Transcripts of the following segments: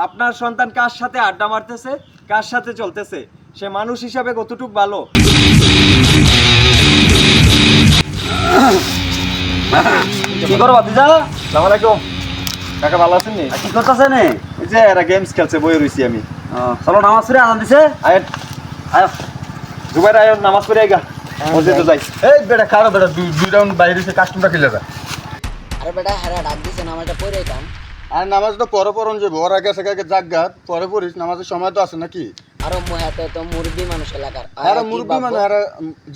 আপনার সন্তান কার সাথে আড্ডা মারতেছে, কার সাথে চলতেছে, সে মানুষ হিসাবে কতটুক ভালো। কি করো ভাতিজা? আসসালামু আলাইকুম কাকা, ভালো আছেন নি? কি করতেছে নে? এই যে এরা গেমস খেলছে, বই রইছি আমি। চলো নামাজ পড়ে আজান দিছে। আয় আয় জুবাইর, আয় নামাজ পড়ে আইগা, মসজিদে যাই। এই বেটা খারাপ বেটা, দুই রাউন্ড বাইরে এসে কাস্টমটা খেলে যা। আরে বেটা হ্যাঁ ডাক দিছে নামাজটা পড়ে যেতাম। আর নামাজ তো পরে পড়ন যাবো, ওরা গেছে কাকে জাগাত পরে পড়িস, নামাজের সময় তো আছে নাকি? আরো মহাতে তো মুরব্বী মানুষ এলাকার আর মুরব্বী মানে আর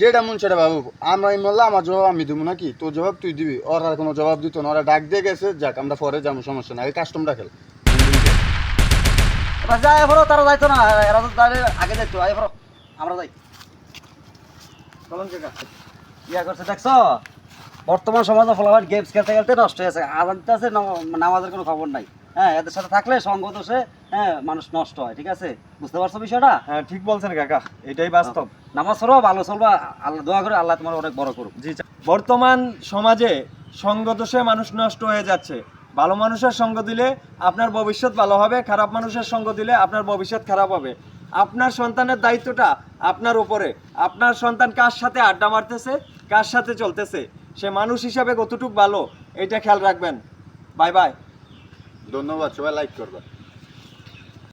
যেটা মন সেটা বাবু, আমরা ইমল্লা আমার জবাব আমি দিব নাকি? তোর জবাব তুই দিবি, ওর আর কোনো জবাব দিত না। ওরা ডাক দিয়ে গেছে, যাক আমরা পরে যাবো, সমস্যা নাই, কাস্টমটা খেল। যায় এবারও তারা যাইতো না, এরা তো তাহলে আগে যাইতো। আয় এবারও আমরা যাই। চলুন কাকা, ইয়া করছে দেখছো, বর্তমান সমাজে ফলাফল গেমস খেলতে খেলতে নষ্ট হয়ে গেছে। আজান দিতে আছে, নামাজের কোনো খবর নাই। হ্যাঁ, এদের সাথে থাকলে সঙ্গ দোষে মানুষ নষ্ট হয়। ঠিক আছে, বুঝতে পারছো বিষয়টা? হ্যাঁ ঠিক বলছেন কাকা, এটাই বাস্তব। নামাজ পড়ো, ভালো চলবো, আল্লাহ দোয়া করে আল্লাহ তোমার অনেক বড় করুক। জি, বর্তমান সমাজে সঙ্গ দোষে মানুষ নষ্ট হয়ে যাচ্ছে। ভালো মানুষের সঙ্গ দিলে আপনার ভবিষ্যৎ ভালো হবে, খারাপ মানুষের সঙ্গ দিলে আপনার ভবিষ্যৎ খারাপ হবে। আপনার সন্তানের দায়িত্বটা আপনার উপরে। আপনার সন্তান কার সাথে আড্ডা মারতেছে, কার সাথে চলতেছে, সে মানুষ হিসাবে কতটুক ভালো, এটা খেয়াল রাখবেন। Bye bye. ধন্যবাদ, সবাই লাইক করবা।